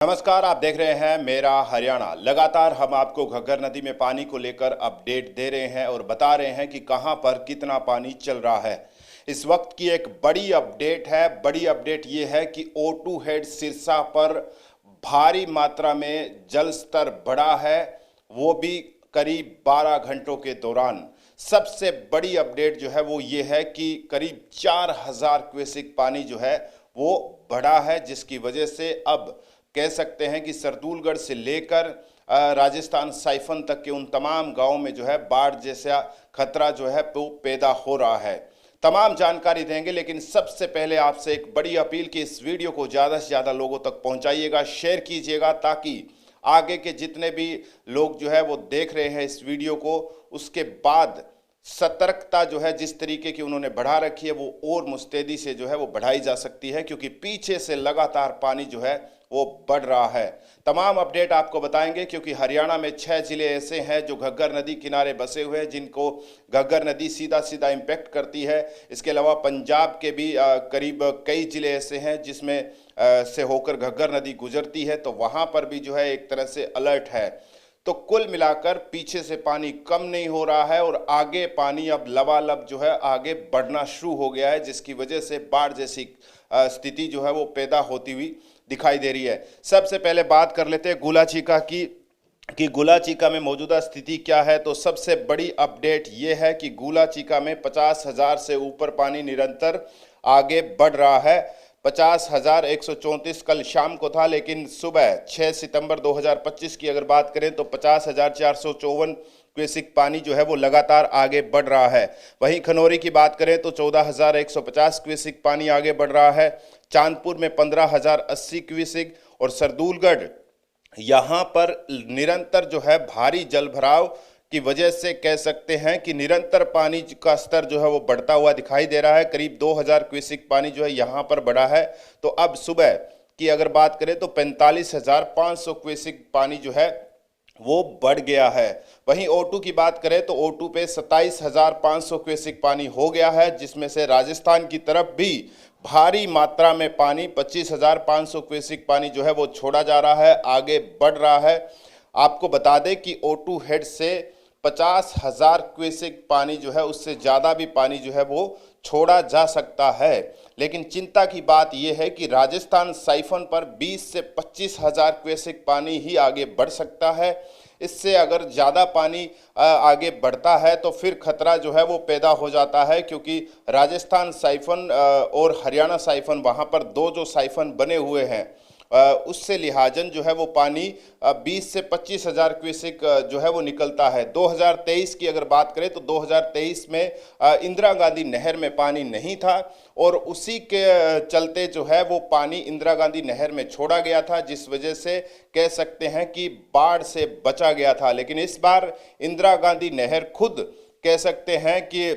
नमस्कार, आप देख रहे हैं मेरा हरियाणा। लगातार हम आपको घग्गर नदी में पानी को लेकर अपडेट दे रहे हैं और बता रहे हैं कि कहां पर कितना पानी चल रहा है। इस वक्त की एक बड़ी अपडेट है। बड़ी अपडेट ये है कि O2 हेड सिरसा पर भारी मात्रा में जल स्तर बढ़ा है, वो भी करीब 12 घंटों के दौरान। सबसे बड़ी अपडेट जो है वो ये है कि करीब 4000 क्यूसेक पानी जो है वो बढ़ा है, जिसकी वजह से अब कह सकते हैं कि सरदूलगढ़ से लेकर राजस्थान साइफन तक के उन तमाम गांवों में जो है बाढ़ जैसा खतरा जो है वो पैदा हो रहा है। तमाम जानकारी देंगे, लेकिन सबसे पहले आपसे एक बड़ी अपील कि इस वीडियो को ज़्यादा से ज़्यादा लोगों तक पहुंचाइएगा, शेयर कीजिएगा, ताकि आगे के जितने भी लोग जो है वो देख रहे हैं इस वीडियो को, उसके बाद सतर्कता जो है जिस तरीके की उन्होंने बढ़ा रखी है वो और मुस्तैदी से जो है वो बढ़ाई जा सकती है, क्योंकि पीछे से लगातार पानी जो है वो बढ़ रहा है। तमाम अपडेट आपको बताएंगे, क्योंकि हरियाणा में 6 जिले ऐसे हैं जो घग्गर नदी किनारे बसे हुए हैं, जिनको घग्गर नदी सीधा सीधा इम्पैक्ट करती है। इसके अलावा पंजाब के भी करीब कई जिले ऐसे हैं जिसमें से होकर घग्गर नदी गुजरती है, तो वहाँ पर भी जो है एक तरह से अलर्ट है। तो कुल मिलाकर पीछे से पानी कम नहीं हो रहा है और आगे पानी अब लबालब जो है आगे बढ़ना शुरू हो गया है, जिसकी वजह से बाढ़ जैसी स्थिति जो है वो पैदा होती हुई दिखाई दे रही है। सबसे पहले बात कर लेते हैं गुलाचीका की कि गुलाचीका में मौजूदा स्थिति क्या है। तो सबसे बड़ी अपडेट ये है कि गुलाचीका में 50,000 से ऊपर पानी निरंतर आगे बढ़ रहा है। 50,134 कल शाम को था, लेकिन सुबह 6 सितंबर 2025 की अगर बात करें तो 50,454 क्यूसेक पानी जो है वो लगातार आगे बढ़ रहा है। वहीं खनौरी की बात करें तो 14,150 क्यूसेक पानी आगे बढ़ रहा है। चांदपुर में 15,080 क्यूसेक और सरदूलगढ़ यहाँ पर निरंतर जो है भारी जलभराव की वजह से कह सकते हैं कि निरंतर पानी का स्तर जो है वो बढ़ता हुआ दिखाई दे रहा है। करीब 2000 क्यूसेक पानी जो है यहाँ पर बढ़ा है। तो अब सुबह की अगर बात करें तो 45,500 क्यूसेक पानी जो है वो बढ़ गया है। वहीं O2 की बात करें तो O2 पे 27,500 क्यूसेक पानी हो गया है, जिसमें से राजस्थान की तरफ भी भारी मात्रा में पानी 25,500 क्यूसेक पानी जो है वो छोड़ा जा रहा है, आगे बढ़ रहा है। आपको बता दें कि O2 हेड से 50,000 क्यूसेक पानी जो है उससे ज़्यादा भी पानी जो है वो छोड़ा जा सकता है। लेकिन चिंता की बात यह है कि राजस्थान साइफन पर 20 से 25,000 क्यूसेक पानी ही आगे बढ़ सकता है। इससे अगर ज़्यादा पानी आगे बढ़ता है तो फिर खतरा जो है वो पैदा हो जाता है, क्योंकि राजस्थान साइफन और हरियाणा साइफन वहाँ पर दो जो साइफन बने हुए हैं उससे लिहाजन जो है वो पानी 20 से 25,000 क्यूसेक जो है वो निकलता है। 2023 की अगर बात करें तो 2023 में इंदिरा गांधी नहर में पानी नहीं था और उसी के चलते जो है वो पानी इंदिरा गांधी नहर में छोड़ा गया था, जिस वजह से कह सकते हैं कि बाढ़ से बचा गया था। लेकिन इस बार इंदिरा गांधी नहर खुद कह सकते हैं कि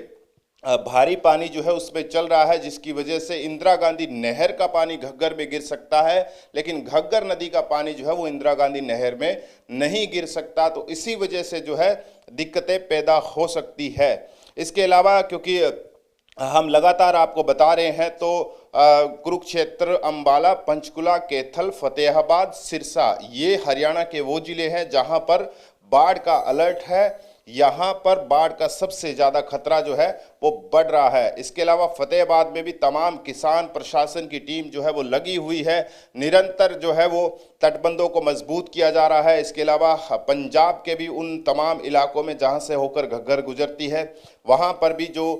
भारी पानी जो है उसमें चल रहा है, जिसकी वजह से इंदिरा गांधी नहर का पानी घग्गर में गिर सकता है, लेकिन घग्गर नदी का पानी जो है वो इंदिरा गांधी नहर में नहीं गिर सकता। तो इसी वजह से जो है दिक्कतें पैदा हो सकती है। इसके अलावा क्योंकि हम लगातार आपको बता रहे हैं तो कुरुक्षेत्र, अंबाला, पंचकुला, कैथल, फतेहाबाद, सिरसा ये हरियाणा के वो जिले हैं जहां पर बाढ़ का अलर्ट है। यहाँ पर बाढ़ का सबसे ज़्यादा खतरा जो है वो बढ़ रहा है। इसके अलावा फतेहाबाद में भी तमाम किसान प्रशासन की टीम जो है वो लगी हुई है। निरंतर जो है वो तटबंधों को मजबूत किया जा रहा है। इसके अलावा पंजाब के भी उन तमाम इलाकों में जहाँ से होकर घग्गर गुजरती है वहाँ पर भी जो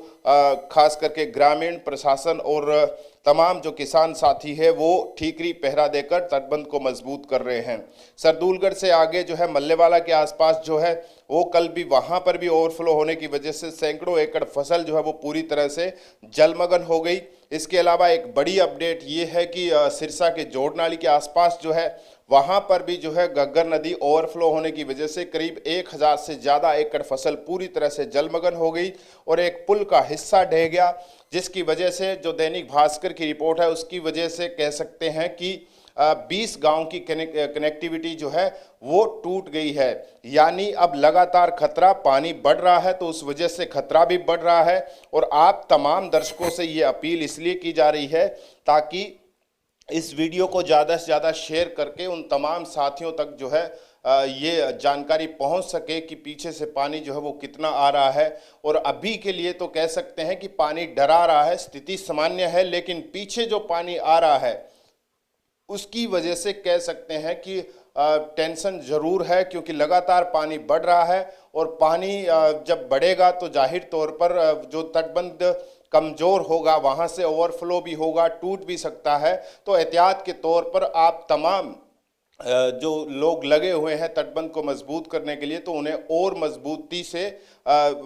खास करके ग्रामीण प्रशासन और तमाम जो किसान साथी है वो ठीकरी पहरा देकर तटबंध को मजबूत कर रहे हैं। सरदूलगढ़ से आगे जो है मल्लेवाला के आसपास जो है वो कल भी वहाँ पर भी ओवरफ्लो होने की वजह से सैकड़ों एकड़ फसल जो है वो पूरी तरह से जलमग्न हो गई। इसके अलावा एक बड़ी अपडेट ये है कि सिरसा के जोड़नाली के आसपास जो है वहाँ पर भी जो है घग्गर नदी ओवरफ्लो होने की वजह से करीब 1000 से ज़्यादा एकड़ फसल पूरी तरह से जलमग्न हो गई और एक पुल का हिस्सा ढह गया, जिसकी वजह से जो दैनिक भास्कर की रिपोर्ट है उसकी वजह से कह सकते हैं कि 20 गांव की कनेक्टिविटी जो है वो टूट गई है। यानी अब लगातार खतरा, पानी बढ़ रहा है तो उस वजह से खतरा भी बढ़ रहा है। और आप तमाम दर्शकों से ये अपील इसलिए की जा रही है ताकि इस वीडियो को ज़्यादा से ज़्यादा शेयर करके उन तमाम साथियों तक जो है ये जानकारी पहुंच सके कि पीछे से पानी जो है वो कितना आ रहा है। और अभी के लिए तो कह सकते हैं कि पानी डरा रहा है, स्थिति सामान्य है, लेकिन पीछे जो पानी आ रहा है उसकी वजह से कह सकते हैं कि टेंशन ज़रूर है, क्योंकि लगातार पानी बढ़ रहा है। और पानी जब बढ़ेगा तो जाहिर तौर पर जो तटबंध कमज़ोर होगा वहाँ से ओवरफ्लो भी होगा, टूट भी सकता है। तो एहतियात के तौर पर आप तमाम जो लोग लगे हुए हैं तटबंध को मजबूत करने के लिए, तो उन्हें और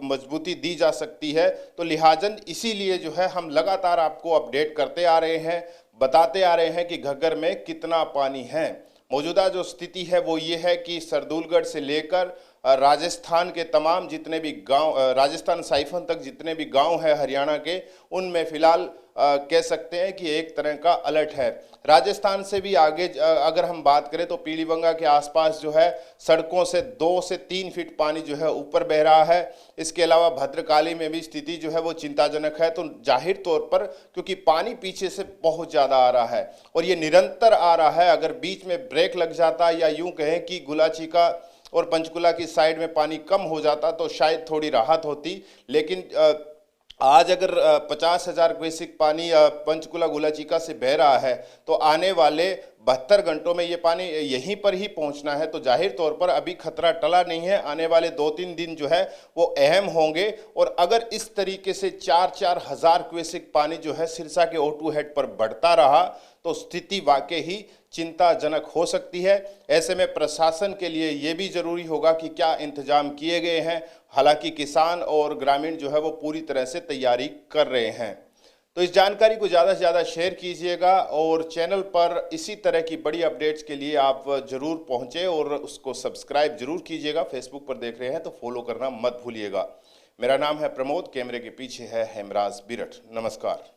मजबूती दी जा सकती है। तो लिहाजन इसीलिए जो है हम लगातार आपको अपडेट करते आ रहे हैं, बताते आ रहे हैं कि घग्गर में कितना पानी है। मौजूदा जो स्थिति है वो ये है कि सरदूलगढ़ से लेकर राजस्थान के तमाम जितने भी गांव, राजस्थान साइफन तक जितने भी गांव है हरियाणा के, उनमें फिलहाल कह सकते हैं कि एक तरह का अलर्ट है। राजस्थान से भी आगे अगर हम बात करें तो पीलीबंगा के आसपास जो है सड़कों से 2 से 3 फीट पानी जो है ऊपर बह रहा है। इसके अलावा भद्रकाली में भी स्थिति जो है वो चिंताजनक है। तो जाहिर तौर पर क्योंकि पानी पीछे से बहुत ज़्यादा आ रहा है और ये निरंतर आ रहा है, अगर बीच में ब्रेक लग जाता या यूं कहें कि गुलाचिका और पंचकुला की साइड में पानी कम हो जाता तो शायद थोड़ी राहत होती। लेकिन आज अगर 50,000 क्यूसेक पानी पंचकुला गुलाचिका से बह रहा है तो आने वाले 72 घंटों में ये पानी यहीं पर ही पहुंचना है। तो जाहिर तौर पर अभी खतरा टला नहीं है, आने वाले 2-3 दिन जो है वो अहम होंगे। और अगर इस तरीके से 4-4 हज़ार क्यूसेक पानी जो है सिरसा के O2 हेड पर बढ़ता रहा तो स्थिति वाकई ही चिंताजनक हो सकती है। ऐसे में प्रशासन के लिए ये भी ज़रूरी होगा कि क्या इंतजाम किए गए हैं। हालांकि किसान और ग्रामीण जो है वो पूरी तरह से तैयारी कर रहे हैं। तो इस जानकारी को ज़्यादा से ज़्यादा शेयर कीजिएगा और चैनल पर इसी तरह की बड़ी अपडेट्स के लिए आप ज़रूर पहुँचें और उसको सब्सक्राइब ज़रूर कीजिएगा। फेसबुक पर देख रहे हैं तो फॉलो करना मत भूलिएगा। मेरा नाम है प्रमोद, कैमरे के पीछे है हेमराज बिरठ। नमस्कार।